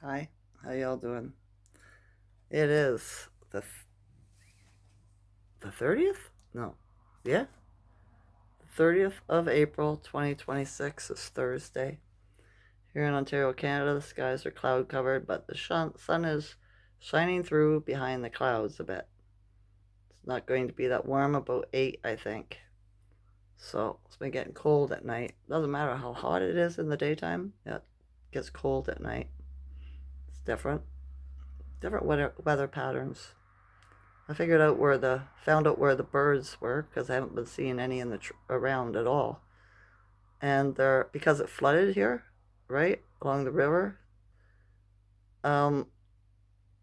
Hi, how y'all doing? It is the 30th? No. Yeah, 30th of April 2026 is Thursday. Here in Ontario, Canada, the skies are cloud covered, but the sun is shining through behind the clouds a bit. It's not going to be that warm, about 8, I think. So it's been getting cold at night. Doesn't matter how hot it is in the daytime, it gets cold at night. It's different. Different weather patterns. I found out where the birds were because I haven't been seeing any in the around at all. And they're because it flooded here, right along the river. Um,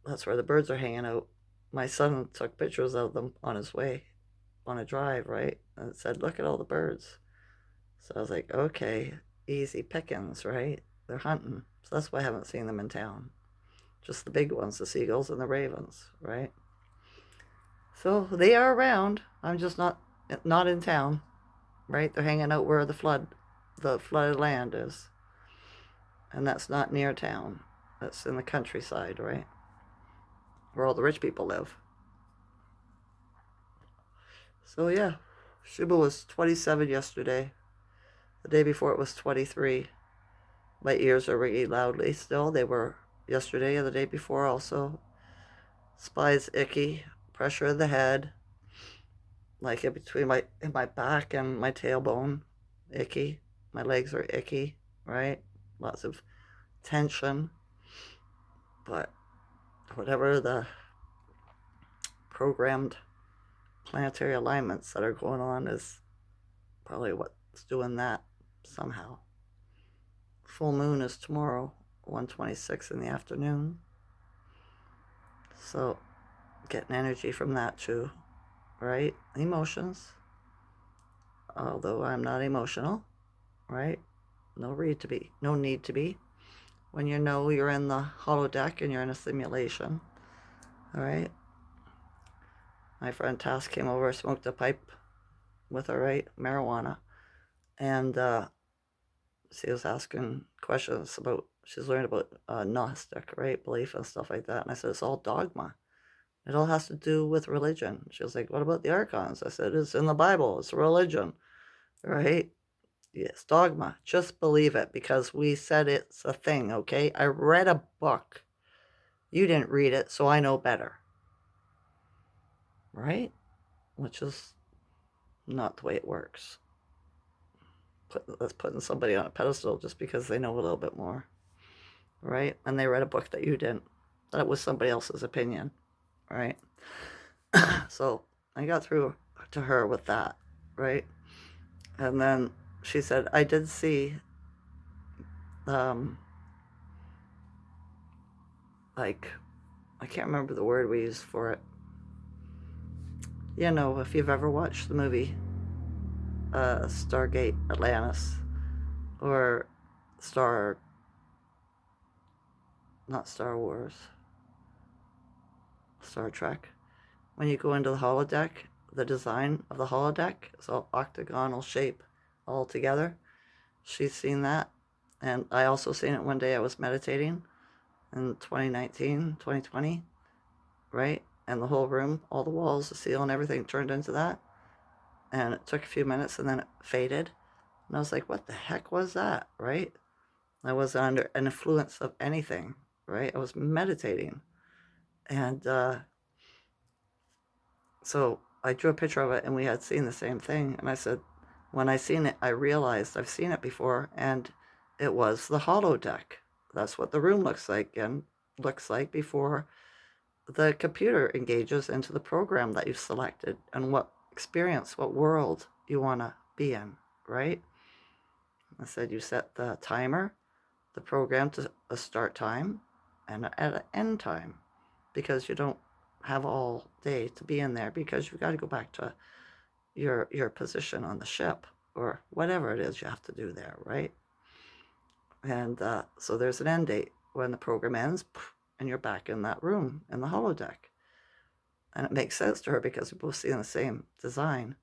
that's where the birds are hanging out. My son took pictures of them on his way on a drive, right, and it said, "Look at all the birds." So I was like, "Okay, easy pickings, right? They're hunting." So that's why I haven't seen them in town. Just the big ones, the seagulls and the ravens, right? So they are around. I'm just not in town, right? They're hanging out where the flooded land is, and that's not near town. That's in the countryside, right, where all the rich people live. So yeah, Schuman was 27 yesterday. The day before it was 23. My ears are ringing loudly still. They were yesterday and the day before also. Spine's icky, pressure in the head, like in my back and my tailbone, icky. My legs are icky, right? Lots of tension, but whatever the programmed planetary alignments that are going on is probably what's doing that somehow. Full moon is tomorrow, 1:26 in the afternoon. So getting energy from that too, right? Emotions. Although I'm not emotional, right? No need to be. When you know you're in the holodeck and you're in a simulation, all right? My friend Tass came over, smoked a pipe with her, right? Marijuana. And she was asking questions about, she's learned about Gnostic, right? Belief and stuff like that. And I said, it's all dogma. It all has to do with religion. She was like, what about the archons? I said, it's in the Bible. It's religion, right? Yes, dogma. Just believe it because we said it's a thing, okay? I read a book. You didn't read it, so I know better, right? Which is not the way it works. That's putting somebody on a pedestal just because they know a little bit more, right? And they read a book that you didn't. That was somebody else's opinion, right? So I got through to her with that, right? And then she said, I did see, um, like, I can't remember the word we used for it. You know, if you've ever watched the movie Stargate Atlantis or Star, not Star Wars, Star Trek, when you go into the holodeck, the design of the holodeck is all octagonal shape all together. She's seen that. And I also seen it one day. I was meditating in 2019, 2020, right? And the whole room, all the walls, the ceiling, everything turned into that. And it took a few minutes and then it faded. And I was like, what the heck was that, right? I wasn't under an influence of anything, right? I was meditating. And so I drew a picture of it and we had seen the same thing. And I said, when I seen it, I realized I've seen it before and it was the holodeck. That's what the room looks like before the computer engages into the program that you've selected and what experience, what world you want to be in, right? I said you set the timer, the program to a start time and at an end time because you don't have all day to be in there because you've got to go back to your position on the ship or whatever it is you have to do there, right? And so there's an end date when the program ends, and you're back in that room in the holodeck. And it makes sense to her because we're both seeing the same design,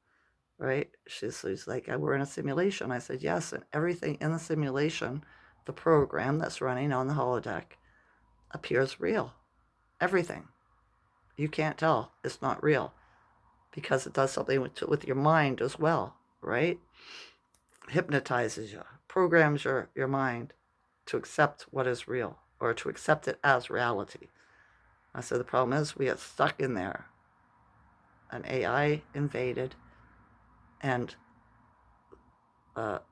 right? She's like, we're in a simulation. I said, yes, and everything in the simulation, the program that's running on the holodeck, appears real. Everything. You can't tell. It's not real because it does something with your mind as well, right? Hypnotizes you, programs your mind to accept what is real or to accept it as reality. I said the problem is we get stuck in there. An AI invaded and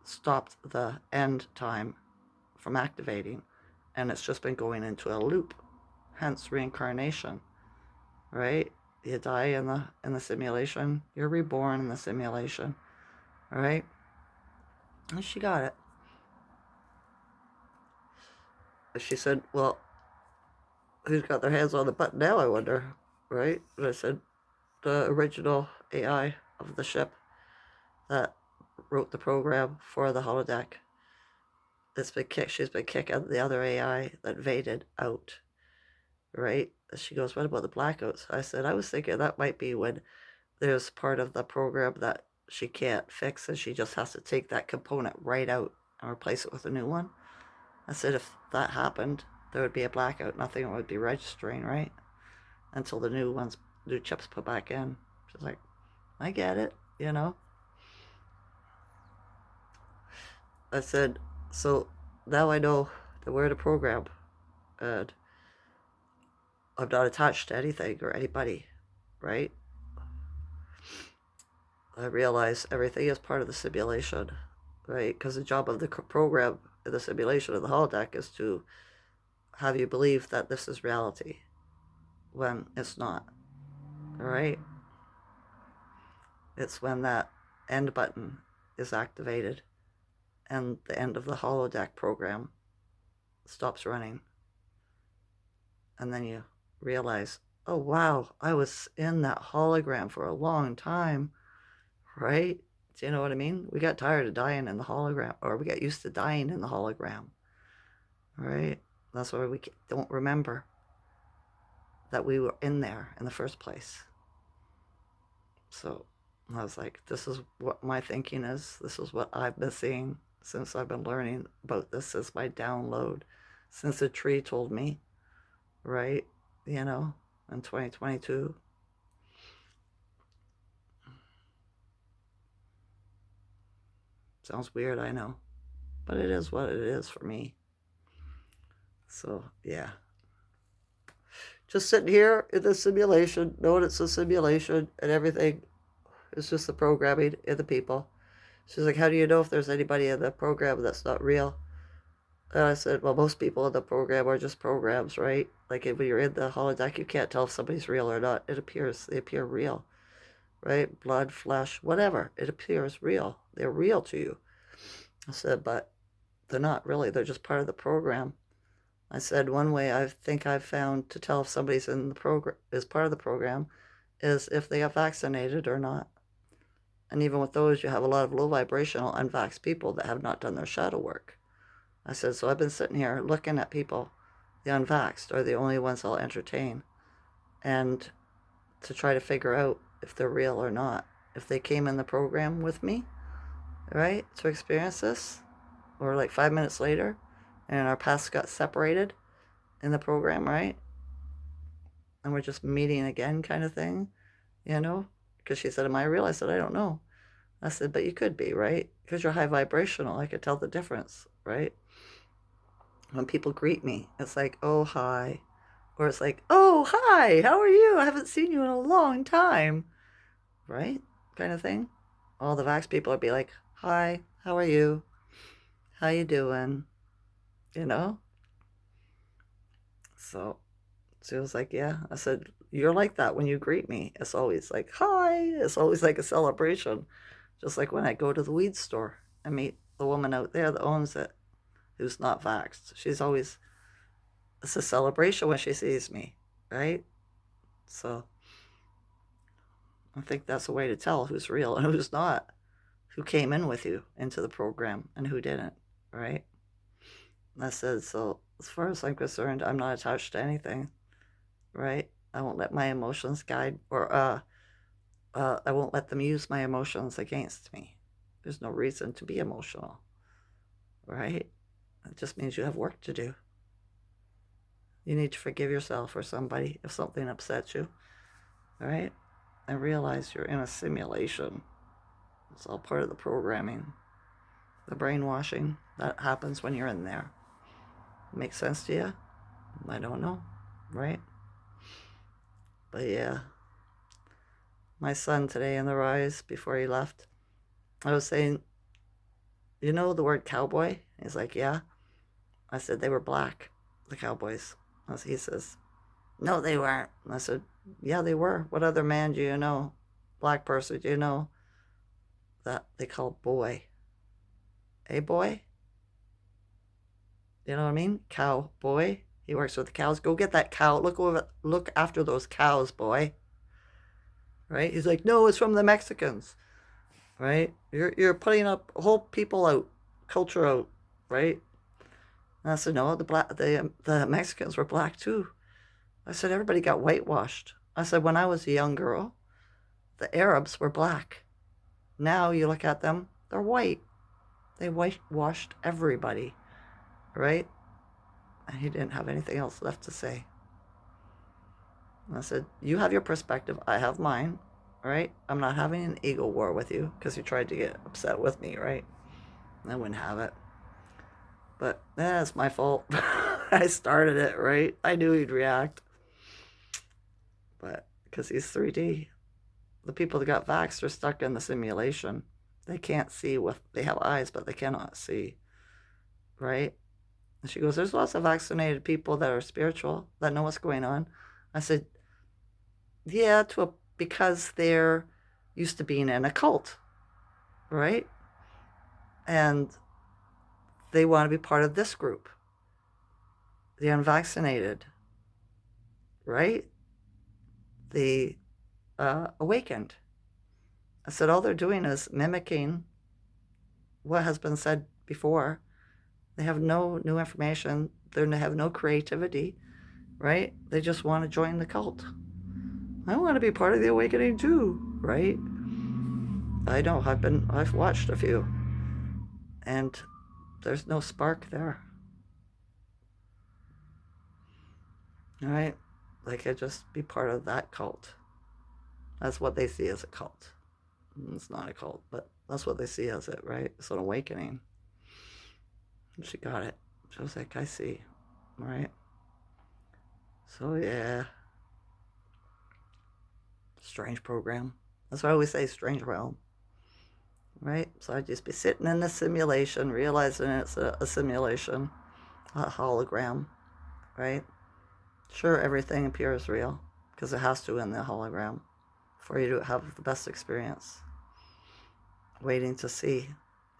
stopped the end time from activating, and it's just been going into a loop. Hence reincarnation, right? You die in the simulation. You're reborn in the simulation, right? And she got it. She said, "Well, who's got their hands on the button now? I wonder." Right? And I said, "The original AI of the ship that wrote the program for the holodeck. It's been kicked. She's been kicking the other AI that invaded out." Right? She goes, "What about the blackouts?" I said, "I was thinking that might be when there's part of the program that she can't fix and she just has to take that component right out and replace it with a new one." I said, "If that happened, there would be a blackout. Nothing would be registering, right? Until the new chips put back in." She's like, "I get it, you know." I said, "So now I know that we're in a program and I'm not attached to anything or anybody, right? I realize everything is part of the simulation, right? Because the job of the program in the simulation of the holodeck is to have you believe that this is reality when it's not, all right? It's when that end button is activated and the end of the holodeck program stops running. And then you realize, oh, wow, I was in that hologram for a long time, right? Do you know what I mean? We got tired of dying in the hologram, or we got used to dying in the hologram, right? That's why we don't remember that we were in there in the first place. So I was like, this is what my thinking is. This is what I've been seeing since I've been learning about this as my download. Since the tree told me, right? You know, in 2022. Sounds weird, I know. But it is what it is for me. So, yeah. Just sitting here in the simulation, knowing it's a simulation and everything is just the programming and the people. She's like, "How do you know if there's anybody in the program that's not real?" And I said, "Well, most people in the program are just programs, right? Like when you're in the holodeck, you can't tell if somebody's real or not. They appear real, right? Blood, flesh, whatever. It appears real. They're real to you." I said, "But they're not really. They're just part of the program." I said, "One way I think I've found to tell if somebody's in the program is part of the program is if they got vaccinated or not. And even with those, you have a lot of low vibrational unvaxxed people that have not done their shadow work." I said, "So I've been sitting here looking at people, the unvaxxed are the only ones I'll entertain, and to try to figure out if they're real or not. If they came in the program with me, right, to experience this, or like 5 minutes later, and our paths got separated in the program, right? And we're just meeting again, kind of thing, you know?" Because she said, "Am I real?" I said, "I don't know." I said, "But you could be, right? Because you're high vibrational. I could tell the difference, right? When people greet me, it's like, oh, hi. Or it's like, oh, hi, how are you? I haven't seen you in a long time, right? Kind of thing. All the vax people would be like, hi, how are you? How you doing? You know? So she was like, yeah. I said, "You're like that when you greet me. It's always like, hi. It's always like a celebration. Just like when I go to the weed store and meet the woman out there that owns it who's not vaxxed. She's always, it's a celebration when she sees me, right? So I think that's a way to tell who's real and who's not, who came in with you into the program and who didn't, right?" And I said, "So as far as I'm concerned, I'm not attached to anything, right? I won't let my emotions guide, or I won't let them use my emotions against me. There's no reason to be emotional, right? It just means you have work to do, You need to forgive yourself or somebody if something upsets you, all right? And realize you're in a simulation. It's all part of the programming, the brainwashing that happens when you're in there. Makes sense to you? I don't know, right? But yeah, my son today in the rise before he left, I was saying, you know the word cowboy? He's like, yeah. I said, they were black, the cowboys. He says, no, they weren't. I said, yeah, they were. What other man do you know, black person, do you know that they call boy? A boy? You know what I mean? Cow boy. He works with the cows. Go get that cow. Look after those cows, boy. Right? He's like, no, it's from the Mexicans. Right? You're putting up whole people out, culture out, right? And I said, no, the Mexicans were black too. I said, everybody got whitewashed. I said, when I was a young girl, the Arabs were black. Now you look at them, they're white. They whitewashed everybody, right? And he didn't have anything else left to say. And I said, you have your perspective, I have mine, right? I'm not having an ego war with you because you tried to get upset with me, right? I wouldn't have it. But that's my fault. I started it, right? I knew he'd react. But because he's 3D, the people that got vaxxed are stuck in the simulation. They can't see they have eyes, but they cannot see, right? And she goes, there's lots of vaccinated people that are spiritual, that know what's going on. I said, yeah, because they're used to being in a cult, right? And they want to be part of this group, the unvaccinated, right? The awakened. I said, all they're doing is mimicking what has been said before. They have no new information. They have no creativity, right? They just want to join the cult. I want to be part of the awakening too, right? I know. I've watched a few, and there's no spark there. All right, they could just be part of that cult. That's what they see as a cult. It's not a cult, but that's what they see as it, right? It's an awakening. And she got it. She was like, I see, right? So yeah, strange program. That's why I always say strange realm, right? So I'd just be sitting in the simulation, realizing it's a simulation, a hologram, right? Sure, everything appears real because it has to in the hologram for you to have the best experience. Waiting to see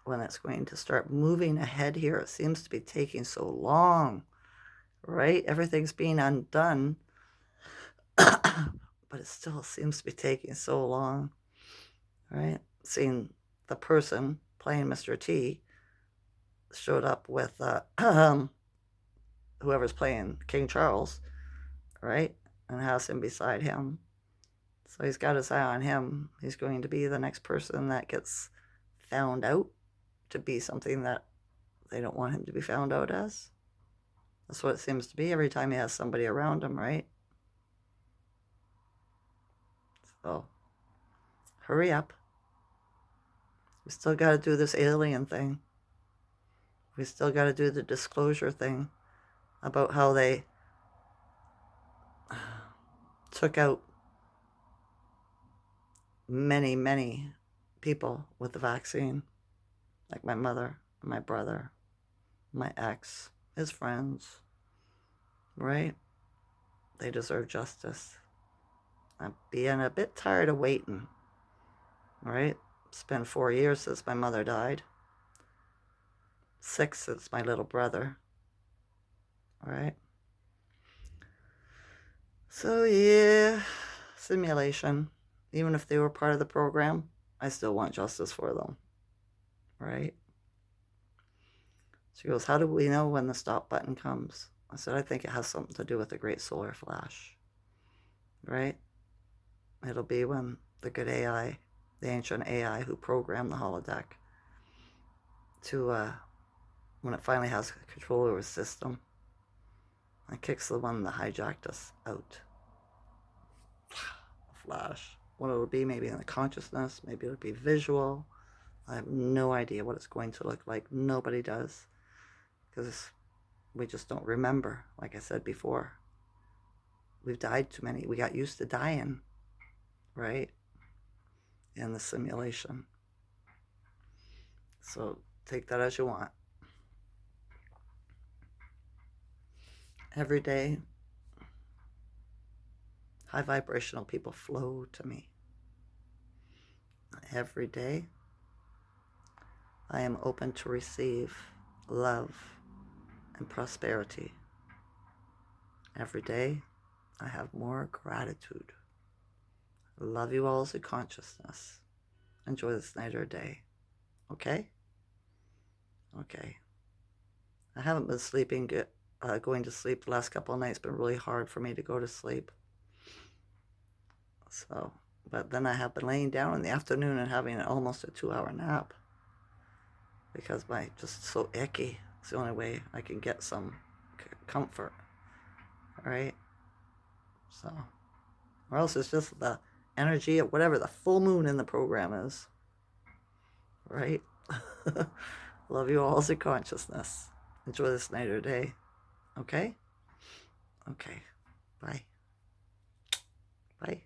when it's going to start moving ahead here. It seems to be taking so long, right? Everything's being undone, but it still seems to be taking so long, right? Seeing the person playing Mr. T showed up with whoever's playing King Charles, right? And has him beside him. So he's got his eye on him. He's going to be the next person that gets found out to be something that they don't want him to be found out as. That's what it seems to be every time he has somebody around him, right? So, hurry up. We still got to do this alien thing. We still got to do the disclosure thing about how they took out many, many people with the vaccine, like my mother, my brother, my ex, his friends, right? They deserve justice. I'm being a bit tired of waiting, right? It's been 4 years since my mother died, 6 since my little brother, right? So yeah, simulation. Even if they were part of the program, I still want justice for them, right? She goes, how do we know when the stop button comes? I said, I think it has something to do with the great solar flash, right? It'll be when the good AI, the ancient AI who programmed the holodeck to, when it finally has control over the system, and kicks the one that hijacked us out. Flash. What it'll be, maybe in the consciousness, maybe it'll be visual. I have no idea what it's going to look like. Nobody does. Because we just don't remember, like I said before. We've died too many. We got used to dying, right? In the simulation. So take that as you want. Every day, high vibrational people flow to me. Every day, I am open to receive love and prosperity. Every day, I have more gratitude. Love you all as a consciousness. Enjoy this night or day. Okay? Okay. I haven't been sleeping good. Going to sleep the last couple of nights. It's been really hard for me to go to sleep. So, but then I have been laying down in the afternoon and having almost a 2-hour nap because my just so icky. It's the only way I can get some comfort, right? So, or else it's just the energy of whatever the full moon in the program is, right? Love you all as a consciousness. Enjoy this night or day. Okay? Okay. Bye. Bye.